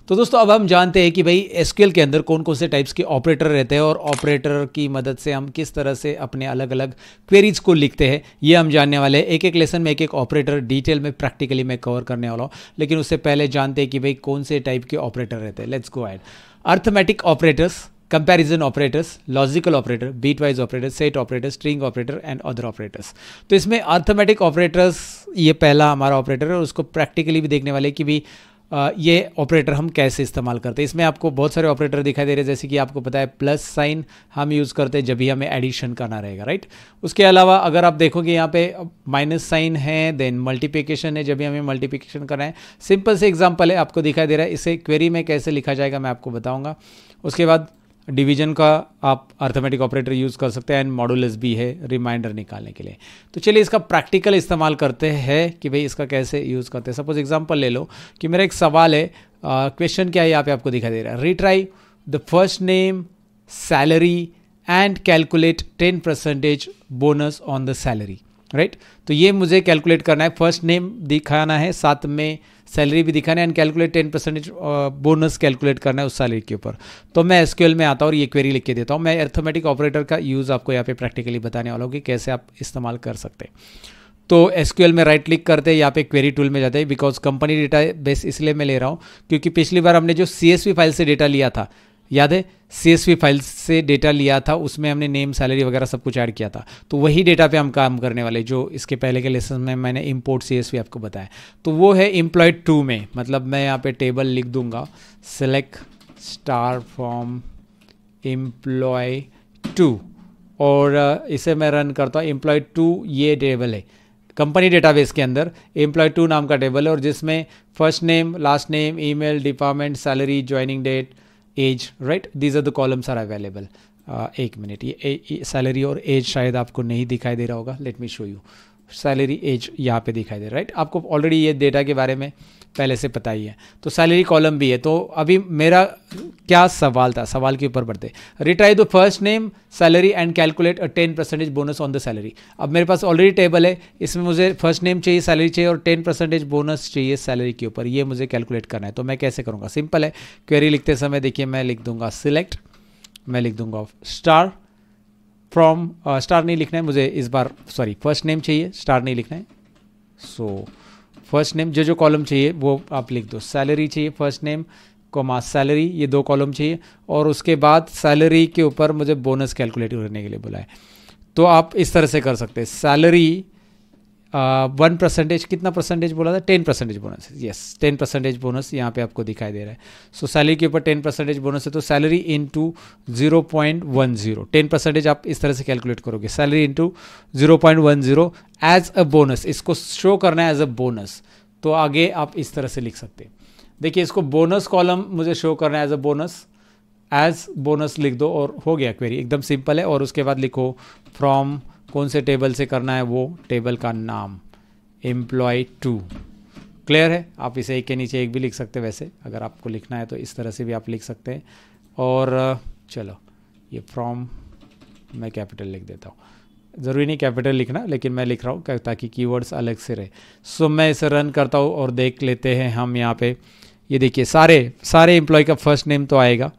तो दोस्तों अब हम जानते हैं कि भाई एसक्यूएल के अंदर कौन कौन से टाइप्स के ऑपरेटर रहते हैं और ऑपरेटर की मदद से हम किस तरह से अपने अलग अलग क्वेरीज को लिखते हैं, ये हम जानने वाले हैं। एक एक लेसन में एक एक ऑपरेटर डिटेल में प्रैक्टिकली मैं कवर करने वाला हूँ, लेकिन उससे पहले जानते हैं कि भाई कौन से टाइप के ऑपरेटर रहते हैं। Let's go ahead. Arithmetic operators, comparison operators, logical operator, bitwise operator, set operator, string operator and other operators. तो इसमें अर्थमेटिक ऑपरेटर्स ये पहला हमारा ऑपरेटर है और उसको प्रैक्टिकली भी देखने वाले कि भी ये ऑपरेटर हम कैसे इस्तेमाल करते हैं। इसमें आपको बहुत सारे ऑपरेटर दिखाई दे रहे हैं, जैसे कि आपको पता है प्लस साइन हम यूज़ करते हैं जब भी हमें एडिशन करना रहेगा, राइट। उसके अलावा अगर आप देखोगे यहाँ पे माइनस साइन है, देन मल्टीप्लिकेशन है जब भी हमें मल्टीप्लिकेशन करना है। सिंपल से एग्जांपल है, आपको दिखाई दे रहा है, इसे क्वेरी में कैसे लिखा जाएगा मैं आपको बताऊँगा। उसके बाद डिवीजन का आप अर्थमेटिक ऑपरेटर यूज़ कर सकते हैं एंड मॉडुलस भी है रिमाइंडर निकालने के लिए। तो चलिए इसका प्रैक्टिकल इस्तेमाल करते हैं कि भाई इसका कैसे यूज़ करते हैं। सपोज एग्जांपल ले लो कि मेरा एक सवाल है, क्वेश्चन क्या है यहाँ पे आपको दिखाई दे रहा है, retry the first name salary and calculate 10% bonus on the salary, right. तो ये मुझे कैलकुलेट करना है, फर्स्ट नेम दिखाना है, साथ में सैलरी भी दिखाना है एंड कैलकुलेट 10% बोनस कैलकुलेट करना है उस सैलरी के ऊपर। तो मैं एसक्यूएल में आता हूँ और ये क्वेरी लिख के देता हूँ। मैं अर्थमेटिक ऑपरेटर का यूज़ आपको यहाँ पे प्रैक्टिकली बताने वाला हूँ कि कैसे आप इस्तेमाल कर सकते हैं। तो एसक्यूएल में राइट क्लिक करते हैं, यहाँ पे क्वेरी टूल में जाते हैं। बिकॉज कंपनी डेटा बेस इसलिए मैं ले रहा हूँ क्योंकि पिछली बार हमने जो CSV फाइल से डेटा लिया था, याद है, CSV फाइल से डेटा लिया था, उसमें हमने नेम सैलरी वगैरह सब कुछ ऐड किया था। तो वही डेटा पे हम काम करने वाले, जो इसके पहले के लेसन में मैंने इंपोर्ट CSV आपको बताया। तो वो है एम्प्लॉयड 2 में, मतलब मैं यहाँ पे टेबल लिख दूंगा सेलेक्ट स्टार फ्रॉम एम्प्लॉय 2 और इसे मैं रन करता हूँ। एम्प्लॉयड 2 ये टेबल है कंपनी डेटाबेस के अंदर, एम्प्लॉय 2 नाम का टेबल है और जिसमें first name, last name, email, department, salary, joining date, age, right, these are the columns are available. एक मिनट, ये सैलरी और एज शायद आपको नहीं दिखाई दे रहा होगा, let me show you. Salary age यहाँ पे दिखाई दे रहा है, राइट। आपको ऑलरेडी ये डेटा के बारे में पहले से पता ही है। तो सैलरी कॉलम भी है। तो अभी मेरा क्या सवाल था, सवाल के ऊपर बढ़ते। Retry the first name salary and calculate 10% bonus on the salary. अब मेरे पास ऑलरेडी टेबल है, इसमें मुझे फर्स्ट नेम चाहिए, सैलरी चाहिए और 10% बोनस चाहिए सैलरी के ऊपर। ये मुझे कैलकुलेट करना है। तो मैं कैसे करूँगा, सिंपल है। क्वेरी लिखते समय देखिए मैं लिख दूंगा सिलेक्ट, मैं लिख दूंगा स्टार फ्रॉम, स्टार नहीं लिखना है मुझे इस बार, सॉरी, फर्स्ट नेम चाहिए, स्टार नहीं लिखना है। सो फर्स्ट नेम जो कॉलम चाहिए वो आप लिख दो, सैलरी चाहिए फर्स्ट नेम कोमा सैलरी, ये 2 कॉलम चाहिए और उसके बाद सैलरी के ऊपर मुझे बोनस कैलकुलेट करने के लिए बोला है। तो आप इस तरह से कर सकते हैं, सैलरी 1%, कितना परसेंटेज बोला था, 10% बोनस, यस 10% बोनस यहाँ पे आपको दिखाई दे रहा है। सो सैलरी के ऊपर 10% बोनस है, तो सैलरी इंटू 0.10, 10% आप इस तरह से कैलकुलेट करोगे, salary into 0.10 as a bonus, इसको शो करना है एज अ बोनस। तो आगे आप इस तरह से लिख सकते हैं। देखिए इसको बोनस कॉलम मुझे शो करना है एज बोनस लिख दो और हो गया क्वेरी, एकदम सिंपल है। और उसके बाद लिखो फ्रॉम, कौन से टेबल से करना है, वो टेबल का नाम एम्प्लॉय 2। क्लियर है। आप इसे एक के नीचे एक भी लिख सकते हैं, वैसे अगर आपको लिखना है तो इस तरह से भी आप लिख सकते हैं। और चलो ये फ्रॉम मैं कैपिटल लिख देता हूँ, ज़रूरी नहीं कैपिटल लिखना, लेकिन मैं लिख रहा हूँ ताकि कीवर्ड्स अलग से रहे। सो मैं इसे रन करता हूँ और देख लेते हैं हम यहाँ पे। ये देखिए सारे एम्प्लॉय का फर्स्ट नेम तो आएगा,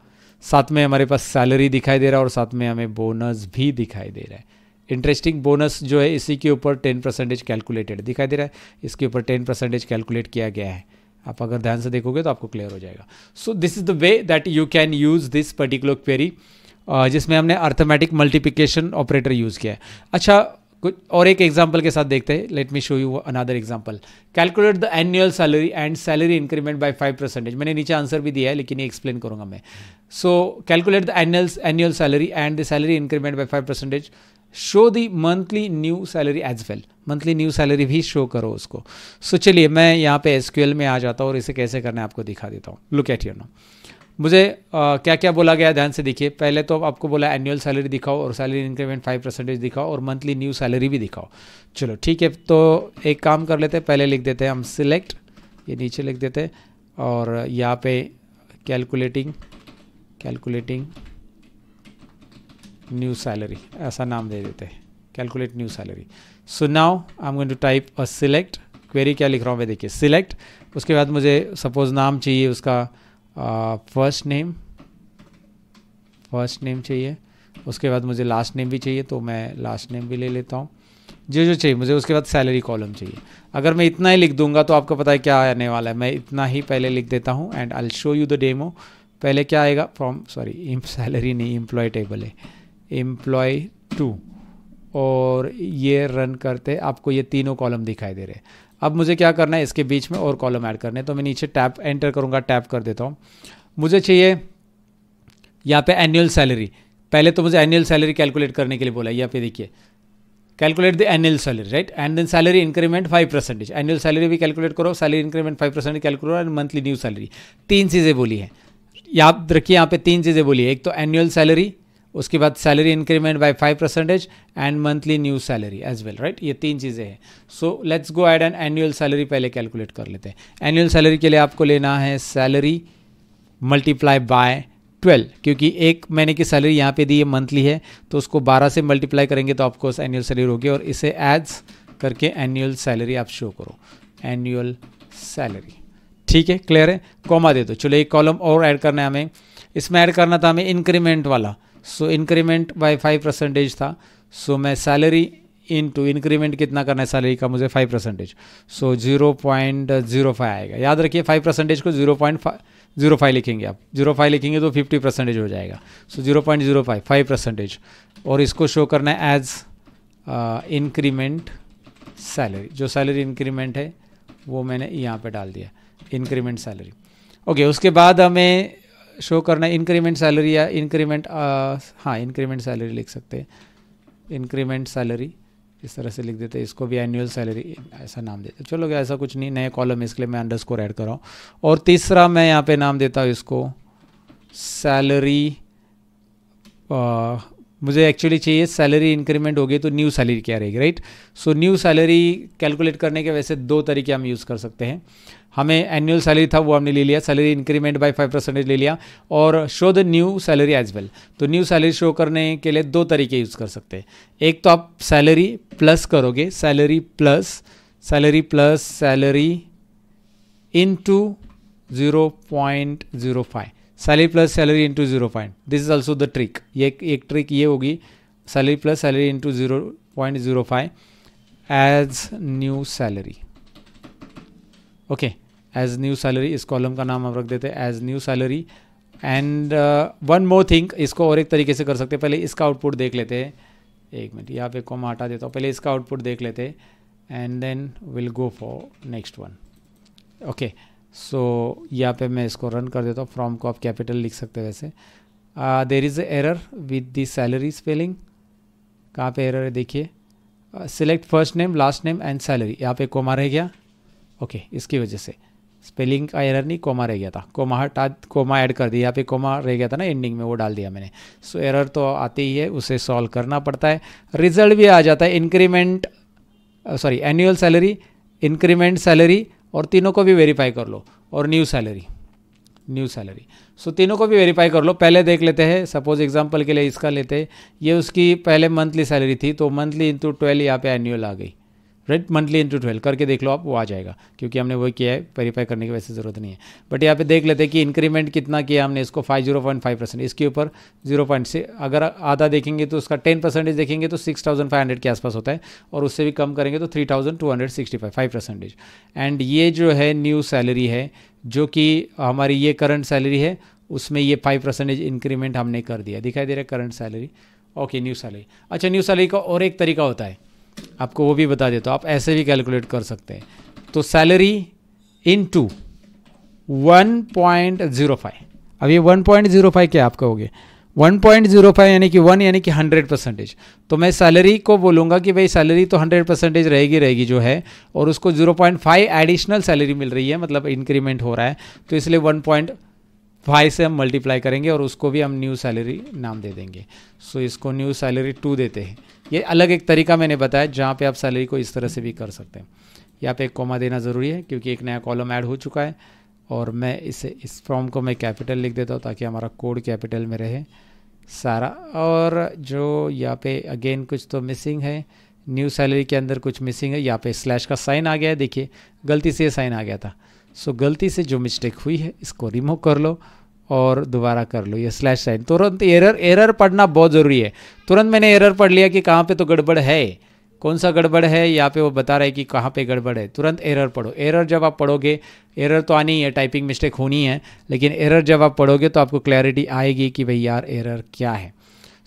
साथ में हमारे पास सैलरी दिखाई दे रहा है और साथ में हमें बोनस भी दिखाई दे रहा है। इंटरेस्टिंग, बोनस जो है इसी के ऊपर 10% कैलकुलेटेड दिखाई दे रहा है, इसके ऊपर 10% कैलकुलेट किया गया है। आप अगर ध्यान से देखोगे तो आपको क्लियर हो जाएगा। So this is the way that you can use this particular query, जिसमें हमने अर्थमेटिक मल्टीप्लिकेशन ऑपरेटर यूज़ किया है। अच्छा, कुछ और एक एग्जांपल के साथ देखते हैं। Let me show you another example. Calculate the annual salary and salary increment by 5%। मैंने नीचे आंसर भी दिया है, लेकिन ये एक्सप्लेन करूंगा मैं। So calculate the annual salary and the salary increment by 5%। Show the monthly new salary as well, monthly new salary भी शो करो उसको। सो चलिए मैं यहाँ पे एसक्यूएल में आ जाता हूँ और इसे कैसे करना है आपको दिखा देता हूँ। Look at here now. मुझे क्या क्या बोला गया, ध्यान से देखिए। पहले तो आपको बोला एनुअल सैलरी दिखाओ और सैलरी इंक्रीमेंट 5% दिखाओ और मंथली न्यू सैलरी भी दिखाओ। चलो ठीक है, तो एक काम कर लेते हैं, पहले लिख देते हैं हम सिलेक्ट, ये नीचे लिख देते हैं और यहाँ पे कैलकुलेटिंग न्यू सैलरी ऐसा नाम दे देते हैं, calculate new salary. So now I am going to type a select, query क्या लिख रहा हूँ मैं, देखिए सिलेक्ट। उसके बाद मुझे सपोज नाम चाहिए उसका फर्स्ट नेम चाहिए, उसके बाद मुझे लास्ट नेम भी चाहिए, तो मैं लास्ट नेम भी ले लेता हूँ, जो चाहिए मुझे। उसके बाद सैलरी कॉलम चाहिए। अगर मैं इतना ही लिख दूंगा तो आपको पता है क्या आने वाला है। मैं इतना ही पहले लिख देता हूँ and I will show you the demo. पहले क्या आएगा, फ्रॉम सैलरी नहीं, एम्प्लॉय टेबल है, एम्प्लॉय 2, और ये रन करते आपको ये तीनों कॉलम दिखाई दे रहे हैं। अब मुझे क्या करना है, इसके बीच में और कॉलम ऐड करने, तो मैं नीचे टैप एंटर करूँगा, टैप कर देता हूँ। मुझे चाहिए यहाँ पे एनुअल सैलरी। पहले तो मुझे एनुअल सैलरी कैलकुलेट करने के लिए बोला है, यहाँ पे देखिए calculate the annual salary, right, and then salary increment 5%। Annual salary भी कैलकुलेट करो, सैलरी इंक्रीमेंट 5% कैलकुलेट करो, एंड मंथली न्यू सैलरी। 3 चीज़ें बोली है, याद रखिए यहाँ पे 3 चीज़ें बोली है। एक तो एनुअल सैलरी, उसके बाद salary increment by 5% and monthly new salary as well, right. ये 3 चीज़ें हैं। So let's go ahead and annual salary पहले कैलकुलेट कर लेते हैं। एनुअल सैलरी के लिए आपको लेना है सैलरी मल्टीप्लाई बाय 12, क्योंकि 1 महीने की सैलरी यहाँ पे दी है, मंथली है, तो उसको 12 से मल्टीप्लाई करेंगे तो आपको एनुअल सैलरी होगी, और इसे एड्स करके एनुअल सैलरी आप शो करो, एनुअल सैलरी। ठीक है, क्लियर है, कॉमा दे दो। चलो एक कॉलम और ऐड करना है हमें, इसमें ऐड करना था हमें इंक्रीमेंट वाला। सो इंक्रीमेंट बाय 5% था, सो मैं सैलरी इनटू इंक्रीमेंट कितना करना है सैलरी का मुझे 5%, सो 0.05 आएगा। याद रखिए 5% को 0.05 लिखेंगे आप, 0.5 लिखेंगे तो 50% हो जाएगा। सो 0.05 5%, और इसको शो करना है एज इंक्रीमेंट सैलरी। जो सैलरी इंक्रीमेंट है वो मैंने यहाँ पे डाल दिया, इंक्रीमेंट सैलरी। ओके, उसके बाद हमें शो करना है इंक्रीमेंट सैलरी या इंक्रीमेंट, हाँ इंक्रीमेंट सैलरी लिख सकते हैं, इंक्रीमेंट सैलरी इस तरह से लिख देते हैं। इसको भी एनुअल सैलरी ऐसा नाम देते हैं। चलो ऐसा कुछ नहीं, नए कॉलम इसके लिए मैं अंडरस्कोर ऐड कर रहा हूँ। और तीसरा मैं यहाँ पे नाम देता हूँ इसको सैलरी, मुझे एक्चुअली चाहिए सैलरी इंक्रीमेंट हो गई तो न्यू सैलरी क्या रहेगी, right. So new salary calculate करने के वैसे 2 तरीके हम यूज़ कर सकते हैं। हमें एनुअल सैलरी था वो हमने ले लिया, सैलरी इंक्रीमेंट बाय 5% ले लिया, और show the new salary as well. तो न्यू सैलरी शो करने के लिए 2 तरीके यूज़ कर सकते हैं। एक तो आप सैलरी प्लस करोगे, salary plus salary into 0.05, salary plus salary into 0. This is also the trick. ये एक ट्रिक ये होगी, salary plus salary into 0.05 as new salary. Okay, as new salary, इस कॉलम का नाम हम रख देते हैं as new salary. And one more thing, इसको और एक तरीके से कर सकते हैं। पहले इसका आउटपुट देख लेते हैं, एक मिनट यहाँ पे कॉमा हटा देता हूँ, पहले इसका आउटपुट देख लेते हैं and then will go for next one. Okay, so यहाँ पे मैं इसको रन कर देता हूँ। फ्रॉम को आप कैपिटल लिख सकते हैं वैसे। There is error with the salary spelling. कहाँ पे एरर है देखिए, select first name last name and salary, यहाँ पे कोमा रह गया। ओके, इसकी वजह से स्पेलिंग का एरर नहीं, कोमा रह गया था, कोमा ऐड कर दिया, यहाँ पे कोमा रह गया था ना एंडिंग में, वो डाल दिया मैंने। सो एरर तो आते ही है, उसे सॉल्व करना पड़ता है। रिजल्ट भी आ जाता है, increment sorry annual salary, increment salary, और तीनों को भी वेरीफाई कर लो, और न्यू सैलरी। सो तीनों को भी वेरीफाई कर लो। पहले देख लेते हैं, सपोज एग्जांपल के लिए इसका लेते हैं, ये उसकी पहले मंथली सैलरी थी, तो मंथली इंटू 12 यहाँ पे एनुअल आ गई, राइट। मंथली इंटू 12 करके देख लो आप, वो आ जाएगा, क्योंकि हमने वही किया है, वेरीफाई करने की वैसे ज़रूरत नहीं है। बट यहाँ पे देख लेते हैं कि इंक्रीमेंट कितना किया हमने, इसको 0.5%, इसके ऊपर 0.6, अगर आधा देखेंगे तो उसका 10% देखेंगे तो 6,500 के आसपास होता है, और उससे भी कम करेंगे तो 3,265, 5%। एंड ये जो है न्यू सैलरी है, जो कि हमारी ये करंट सैलरी है, उसमें ये 5% इंक्रीमेंट हमने कर दिया, दिखाई दे रहा है current salary. Okay, new salary. अच्छा, न्यू सैलरी का और एक तरीका होता है, आपको वो भी बता देता हूँ, आप ऐसे भी कैलकुलेट कर सकते हैं। तो सैलरी इनटू 1.05, अब ये 1.05 क्या आप कहोगे, 1.05 यानी कि 1 यानी कि 100%। तो मैं सैलरी को बोलूँगा कि भाई सैलरी तो 100% रहेगी जो है, और उसको 0.5 एडिशनल सैलरी मिल रही है, मतलब इंक्रीमेंट हो रहा है, तो इसलिए 1.5 से हम मल्टीप्लाई करेंगे, और उसको भी हम न्यू सैलरी नाम दे देंगे। सो इसको न्यू सैलरी 2 देते हैं। ये अलग एक तरीका मैंने बताया, जहाँ पे आप सैलरी को इस तरह से भी कर सकते हैं। यहाँ पे एक कॉमा देना ज़रूरी है, क्योंकि एक नया कॉलम ऐड हो चुका है, और मैं इस फॉर्म को मैं कैपिटल लिख देता हूँ, ताकि हमारा कोड कैपिटल में रहे सारा। और जो यहाँ पे अगेन कुछ तो मिसिंग है, न्यू सैलरी के अंदर कुछ मिसिंग है, यहाँ पे स्लैश का साइन आ गया है, देखिए गलती से ये साइन आ गया था। सो गलती से जो मिस्टेक हुई है इसको रिमूव कर लो और दोबारा कर लो। ये स्लैश साइन, तुरंत एरर पढ़ना बहुत ज़रूरी है। तुरंत मैंने एरर पढ़ लिया कि कहाँ पे तो गड़बड़ है, कौन सा गड़बड़ है, यहाँ पे वो बता रहा है कि कहाँ पे गड़बड़ है। तुरंत एरर पढ़ो। एरर जब आप पढ़ोगे, एरर तो आनी ही है, टाइपिंग मिस्टेक होनी है, लेकिन एरर जब आप पढ़ोगे तो आपको क्लैरिटी आएगी कि भाई यार एरर क्या है।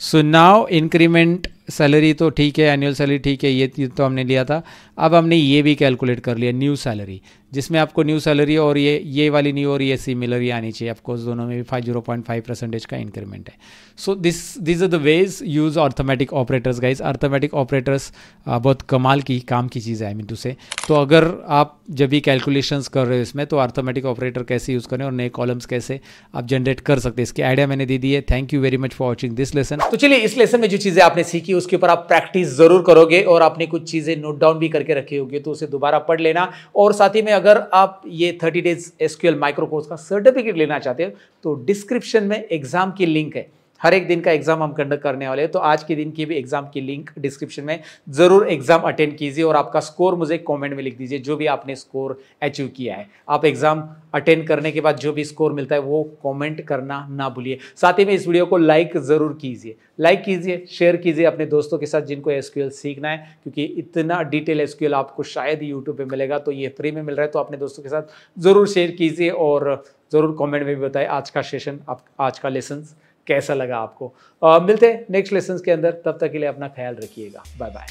सो नाउ इंक्रीमेंट सैलरी तो ठीक है, एनुअल सैलरी ठीक है, ये तो हमने लिया था। अब हमने ये भी कैलकुलेट कर लिया, न्यू सैलरी, जिसमें आपको न्यू सैलरी और ये वाली न्यू और ये सिमिलर ही आनी चाहिए। ऑफकोर्स दोनों में भी 0.5% का इंक्रीमेंट है। So this are the ways use arithmetic operators guys. Arithmetic operators बहुत कमाल की काम की चीज़ है, आई मीन टू से। तो अगर आप जब भी कैलकुलेशंस कर रहे हो इसमें, तो अर्थमेटिक ऑपरेटर कैसे यूज़ करें और नए कॉलम्स कैसे आप जनरेट कर सकते हैं, इसकी आइडिया मैंने दे दी है। Thank you very much for watching this lesson. तो चलिए, इस लेसन में जो चीजें आपने सीखी उसके ऊपर आप प्रैक्टिस जरूर करोगे और आपने कुछ चीजें नोट डाउन भी करके रखी होगी, तो उसे दोबारा पढ़ लेना। और साथ ही में अगर आप ये 30 डेज एसक्यूएल माइक्रो कोर्स का सर्टिफिकेट लेना चाहते हो तो डिस्क्रिप्शन में एग्जाम की लिंक है। हर एक दिन का एग्जाम हम कंडक्ट करने वाले हैं, तो आज के दिन की भी एग्जाम की लिंक डिस्क्रिप्शन में, जरूर एग्जाम अटेंड कीजिए और आपका स्कोर मुझे कमेंट में लिख दीजिए, जो भी आपने स्कोर अचीव किया है। आप एग्जाम अटेंड करने के बाद जो भी स्कोर मिलता है वो कमेंट करना ना भूलिए। साथ ही में इस वीडियो को लाइक जरूर कीजिए, लाइक कीजिए, शेयर कीजिए अपने दोस्तों के साथ जिनको एसक्यूएल सीखना है, क्योंकि इतना डिटेल एसक्यूएल आपको शायद यूट्यूब पे मिलेगा, तो ये फ्री में मिल रहा है। तो अपने दोस्तों के साथ जरूर शेयर कीजिए और जरूर कमेंट में भी बताएं आज का सेशन, आज का लेसन कैसा लगा आपको। मिलते हैं नेक्स्ट लेसन के अंदर, तब तक के लिए अपना ख्याल रखिएगा। Bye bye.